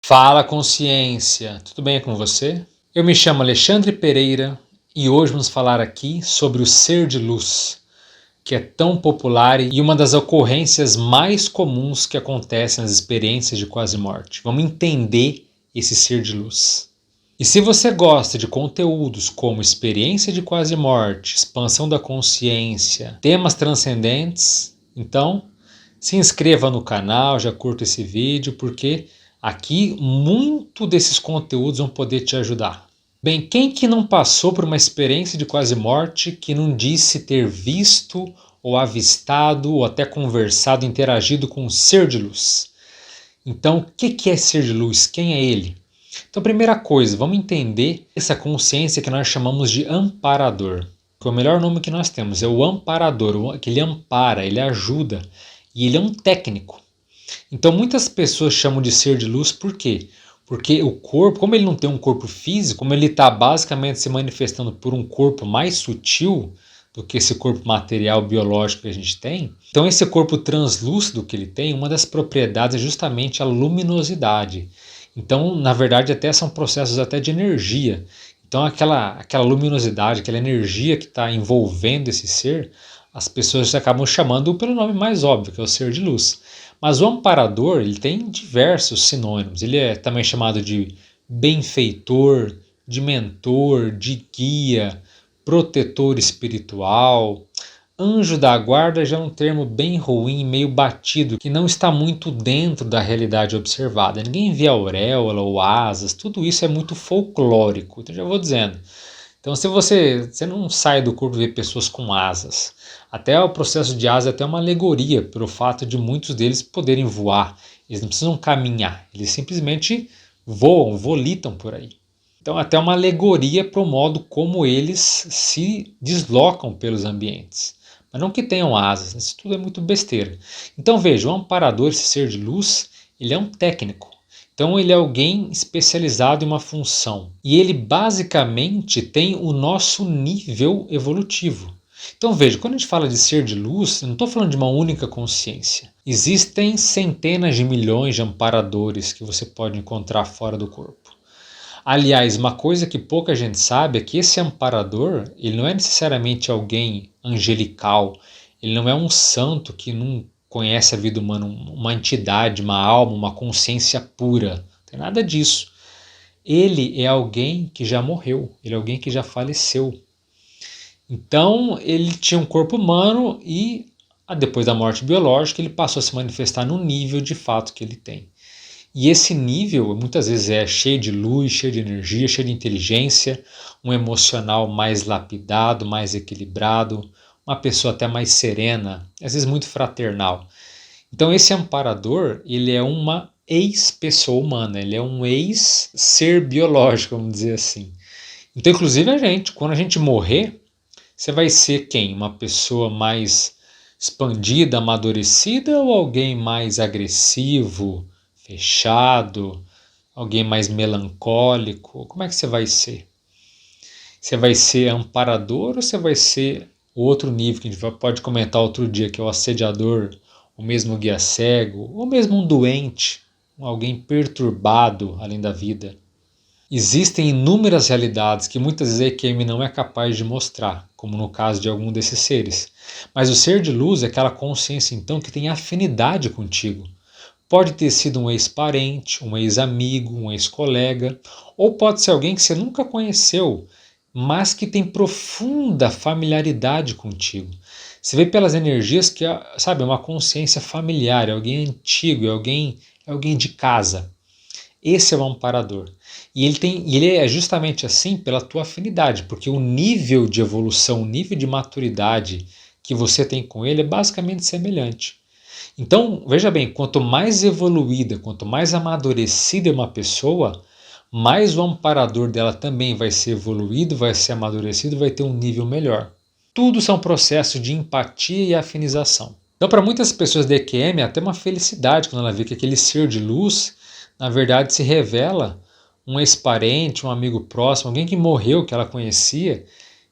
Fala, consciência! Tudo bem com você? Eu me chamo Alexandre Pereira e hoje vamos falar aqui sobre o ser de luz, que é tão popular e uma das ocorrências mais comuns que acontecem nas experiências de quase morte. Vamos entender esse ser de luz. E se você gosta de conteúdos como experiência de quase morte, expansão da consciência, temas transcendentes, então se inscreva no canal, já curta esse vídeo, porque aqui muito desses conteúdos vão poder te ajudar. Bem, quem que não passou por uma experiência de quase morte que não disse ter visto ou avistado ou até conversado, interagido com um ser de luz? Então, o que é ser de luz? Quem é ele? Então, primeira coisa, vamos entender essa consciência que nós chamamos de amparador. O melhor nome que nós temos é o amparador, que ele ampara, ele ajuda e ele é um técnico. Então muitas pessoas chamam de ser de luz, por quê? Porque o corpo, como ele não tem um corpo físico, como ele está basicamente se manifestando por um corpo mais sutil do que esse corpo material biológico que a gente tem, então esse corpo translúcido que ele tem, uma das propriedades é justamente a luminosidade. Então, na verdade, até são processos até de energia. Então aquela luminosidade, aquela energia que está envolvendo esse ser, as pessoas acabam chamando pelo nome mais óbvio, que é o ser de luz. Mas o amparador, ele tem diversos sinônimos. Ele é também chamado de benfeitor, de mentor, de guia, protetor espiritual. Anjo da guarda já é um termo bem ruim, meio batido, que não está muito dentro da realidade observada. Ninguém vê auréola ou asas, tudo isso é muito folclórico, então já vou dizendo. Então se você não sai do corpo e vê pessoas com asas, até o processo de asa é até uma alegoria pelo fato de muitos deles poderem voar. Eles não precisam caminhar, eles simplesmente voam, volitam por aí. Então até uma alegoria para o modo como eles se deslocam pelos ambientes. Mas não que tenham asas, isso tudo é muito besteira. Então veja, o amparador, esse ser de luz, ele é um técnico. Então ele é alguém especializado em uma função. E ele basicamente tem o nosso nível evolutivo. Então veja, quando a gente fala de ser de luz, eu não estou falando de uma única consciência. Existem centenas de milhões de amparadores que você pode encontrar fora do corpo. Aliás, uma coisa que pouca gente sabe é que esse amparador, ele não é necessariamente alguém angelical, ele não é um santo que não conhece a vida humana, uma entidade, uma alma, uma consciência pura, não tem nada disso. Ele é alguém que já morreu, ele é alguém que já faleceu. Então, ele tinha um corpo humano e, depois da morte biológica, ele passou a se manifestar no nível de fato que ele tem. E esse nível muitas vezes é cheio de luz, cheio de energia, cheio de inteligência, um emocional mais lapidado, mais equilibrado, uma pessoa até mais serena, às vezes muito fraternal. Então esse amparador, ele é uma ex-pessoa humana, ele é um ex-ser biológico, vamos dizer assim. Então inclusive a gente, quando a gente morrer, você vai ser quem? Uma pessoa mais expandida, amadurecida ou alguém mais agressivo, fechado, alguém mais melancólico? Como é que você vai ser? Você vai ser amparador ou você vai ser outro nível que a gente pode comentar outro dia, que é o assediador, o mesmo guia cego, ou mesmo um doente, alguém perturbado além da vida? Existem inúmeras realidades que muitas vezes a EQM não é capaz de mostrar, como no caso de algum desses seres. Mas o ser de luz é aquela consciência então que tem afinidade contigo. Pode ter sido um ex-parente, um ex-amigo, um ex-colega, ou pode ser alguém que você nunca conheceu, mas que tem profunda familiaridade contigo. Você vê pelas energias que, sabe, é uma consciência familiar, é alguém antigo, é alguém de casa. Esse é o amparador. E ele é justamente assim pela tua afinidade, porque o nível de evolução, o nível de maturidade que você tem com ele é basicamente semelhante. Então, veja bem, quanto mais evoluída, quanto mais amadurecida é uma pessoa, mais o amparador dela também vai ser evoluído, vai ser amadurecido, vai ter um nível melhor. Tudo são processos de empatia e afinização. Então, para muitas pessoas da EQM, é até uma felicidade quando ela vê que aquele ser de luz, na verdade, se revela um ex-parente, um amigo próximo, alguém que morreu, que ela conhecia,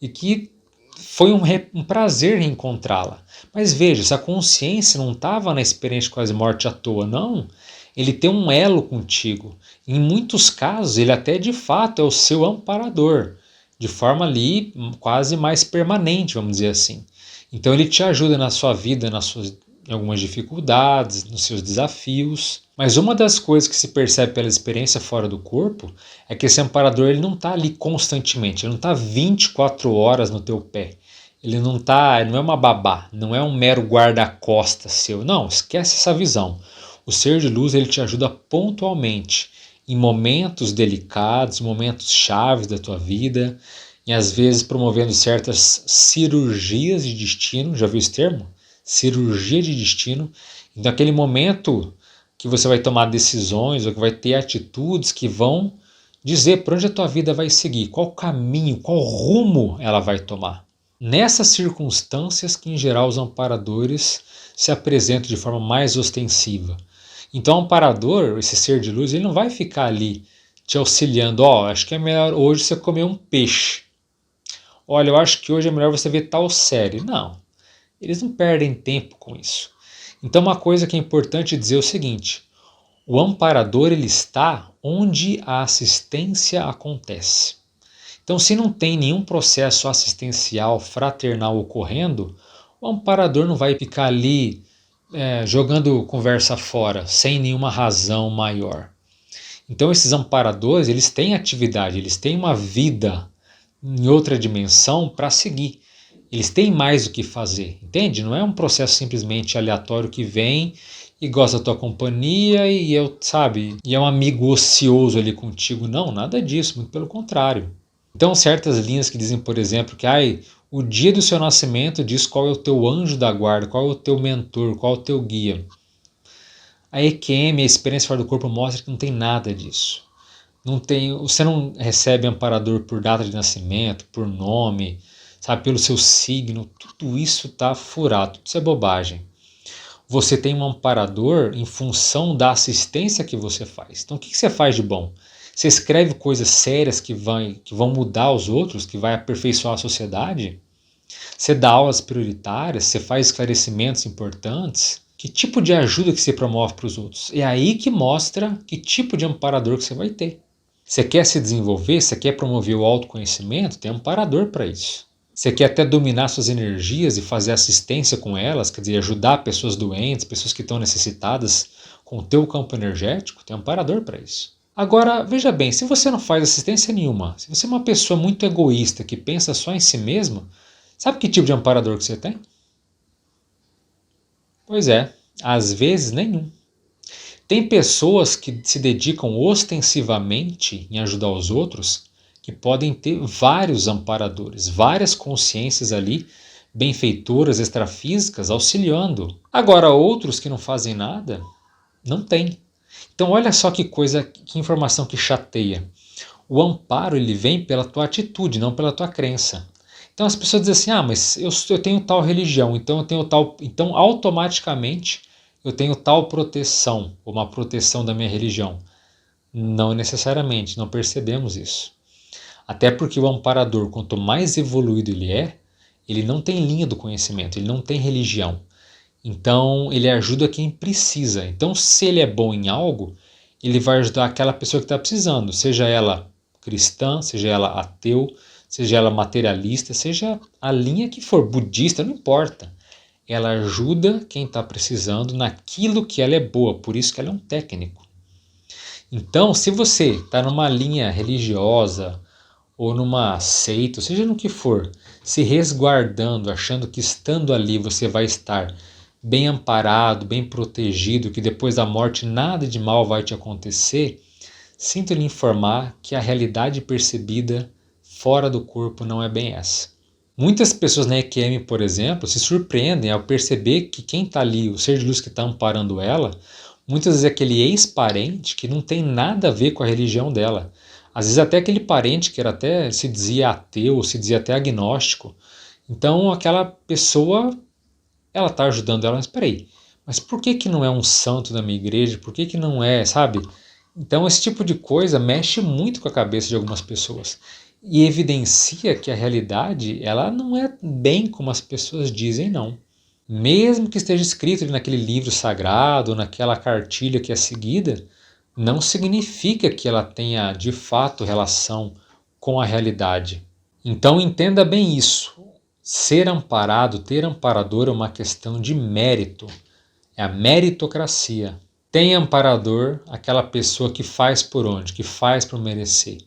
e que foi um prazer reencontrá-la. Mas veja, essa consciência não estava na experiência de quase morte à toa, não. Ele tem um elo contigo. Em muitos casos, ele até de fato é o seu amparador, de forma ali quase mais permanente, vamos dizer assim. Então ele te ajuda na sua vida, em algumas dificuldades, nos seus desafios. Mas uma das coisas que se percebe pela experiência fora do corpo é que esse amparador ele não está ali constantemente, ele não está 24 horas no teu pé. Ele não é uma babá, não é um mero guarda-costas seu. Não, esquece essa visão. O ser de luz ele te ajuda pontualmente em momentos delicados, momentos chaves da tua vida, e às vezes promovendo certas cirurgias de destino. Já viu esse termo? Cirurgia de destino. Então, aquele momento que você vai tomar decisões ou que vai ter atitudes que vão dizer para onde a tua vida vai seguir, qual caminho, qual rumo ela vai tomar. Nessas circunstâncias que, em geral, os amparadores se apresentam de forma mais ostensiva. Então, o amparador, esse ser de luz, ele não vai ficar ali te auxiliando. Acho que é melhor hoje você comer um peixe. Olha, eu acho que hoje é melhor você ver tal série. Não, eles não perdem tempo com isso. Então, uma coisa que é importante dizer é o seguinte: o amparador ele está onde a assistência acontece. Então, se não tem nenhum processo assistencial fraternal ocorrendo, o amparador não vai ficar ali jogando conversa fora, sem nenhuma razão maior. Então esses amparadores, eles têm atividade, eles têm uma vida em outra dimensão para seguir. Eles têm mais o que fazer, entende? Não é um processo simplesmente aleatório que vem e gosta da tua companhia e é um amigo ocioso ali contigo. Não, nada disso, muito pelo contrário. Então certas linhas que dizem, por exemplo, que o dia do seu nascimento diz qual é o teu anjo da guarda, qual é o teu mentor, qual é o teu guia. A EQM, a experiência fora do corpo, mostra que não tem nada disso. Você não recebe amparador por data de nascimento, por nome, pelo seu signo. Tudo isso está furado, tudo isso é bobagem. Você tem um amparador em função da assistência que você faz. Então o que você faz de bom? Você escreve coisas sérias que vão mudar os outros, que vai aperfeiçoar a sociedade? Você dá aulas prioritárias? Você faz esclarecimentos importantes? Que tipo de ajuda que você promove para os outros? É aí que mostra que tipo de amparador que você vai ter. Você quer se desenvolver? Você quer promover o autoconhecimento? Tem amparador para isso. Você quer até dominar suas energias e fazer assistência com elas, quer dizer, ajudar pessoas doentes, pessoas que estão necessitadas com o teu campo energético? Tem amparador para isso. Agora, veja bem, se você não faz assistência nenhuma, se você é uma pessoa muito egoísta, que pensa só em si mesmo, sabe que tipo de amparador que você tem? Pois é, às vezes nenhum. Tem pessoas que se dedicam ostensivamente em ajudar os outros, que podem ter vários amparadores, várias consciências ali, benfeitoras, extrafísicas, auxiliando. Agora, outros que não fazem nada, não tem. Então olha só que informação que chateia. O amparo ele vem pela tua atitude, não pela tua crença. Então as pessoas dizem assim, mas eu tenho tal religião, então automaticamente eu tenho tal proteção, uma proteção da minha religião. Não necessariamente, não percebemos isso. Até porque o amparador, quanto mais evoluído ele não tem linha do conhecimento, ele não tem religião. Então ele ajuda quem precisa. Então se ele é bom em algo, ele vai ajudar aquela pessoa que está precisando, seja ela cristã, seja ela ateu, seja ela materialista, seja a linha que for, budista, não importa. Ela ajuda quem está precisando naquilo que ela é boa, por isso que ela é um técnico. Então, se você está numa linha religiosa ou numa seita, seja no que for, se resguardando, achando que estando ali você vai estar bem amparado, bem protegido, que depois da morte nada de mal vai te acontecer, sinto lhe informar que a realidade percebida fora do corpo não é bem essa. Muitas pessoas na EQM, por exemplo, se surpreendem ao perceber que quem está ali, o ser de luz que está amparando ela, muitas vezes é aquele ex-parente que não tem nada a ver com a religião dela. Às vezes até aquele parente que se dizia ateu, se dizia até agnóstico. Então aquela pessoa, ela está ajudando ela, mas peraí, mas por que não é um santo da minha igreja? Por que não é, sabe? Então esse tipo de coisa mexe muito com a cabeça de algumas pessoas. E evidencia que a realidade ela não é bem como as pessoas dizem, não. Mesmo que esteja escrito naquele livro sagrado, naquela cartilha que é seguida, não significa que ela tenha de fato relação com a realidade. Então entenda bem isso. Ser amparado, ter amparador é uma questão de mérito. É a meritocracia. Tem amparador aquela pessoa que faz por onde, que faz por merecer,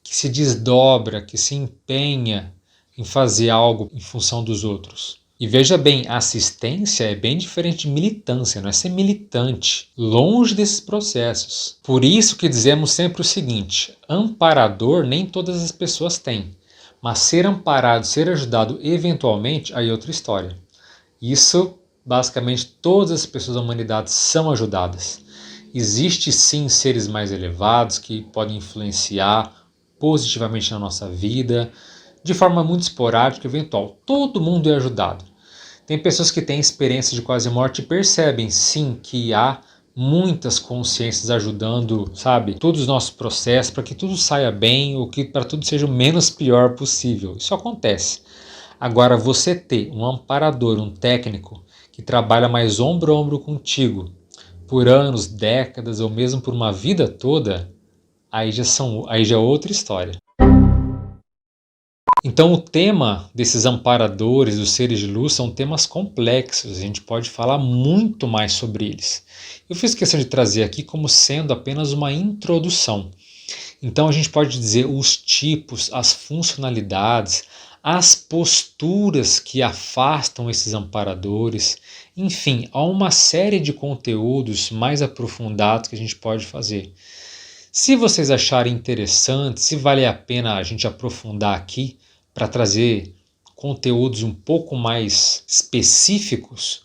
que se desdobra, que se empenha em fazer algo em função dos outros. E veja bem, assistência é bem diferente de militância, não é ser militante, longe desses processos. Por isso que dizemos sempre o seguinte: amparador nem todas as pessoas têm, mas ser amparado, ser ajudado eventualmente, aí é outra história. Isso, basicamente, todas as pessoas da humanidade são ajudadas. Existem sim seres mais elevados que podem influenciar positivamente na nossa vida, de forma muito esporádica, eventual. Todo mundo é ajudado. Tem pessoas que têm experiência de quase morte e percebem sim que há muitas consciências ajudando, sabe, todos os nossos processos para que tudo saia bem ou que para tudo seja o menos pior possível. Isso acontece. Agora, você ter um amparador, um técnico que trabalha mais ombro a ombro contigo por anos, décadas ou mesmo por uma vida toda, aí já é outra história. Então o tema desses amparadores, dos seres de luz, são temas complexos, a gente pode falar muito mais sobre eles. Eu fiz questão de trazer aqui como sendo apenas uma introdução. Então a gente pode dizer os tipos, as funcionalidades, as posturas que afastam esses amparadores, enfim, há uma série de conteúdos mais aprofundados que a gente pode fazer. Se vocês acharem interessante, se vale a pena a gente aprofundar aqui para trazer conteúdos um pouco mais específicos,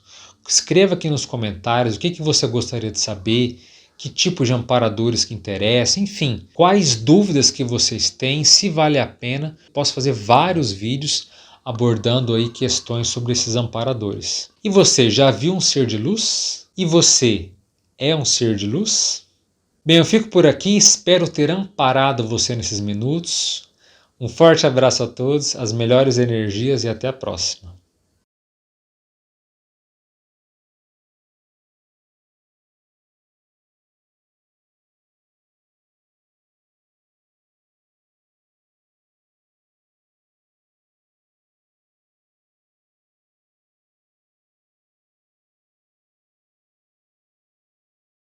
escreva aqui nos comentários o que você gostaria de saber, que tipo de amparadores que interessa, enfim, quais dúvidas que vocês têm, se vale a pena. Posso fazer vários vídeos abordando aí questões sobre esses amparadores. E você já viu um ser de luz? E você é um ser de luz? Bem, eu fico por aqui, espero ter amparado você nesses minutos. Um forte abraço a todos, as melhores energias e até a próxima.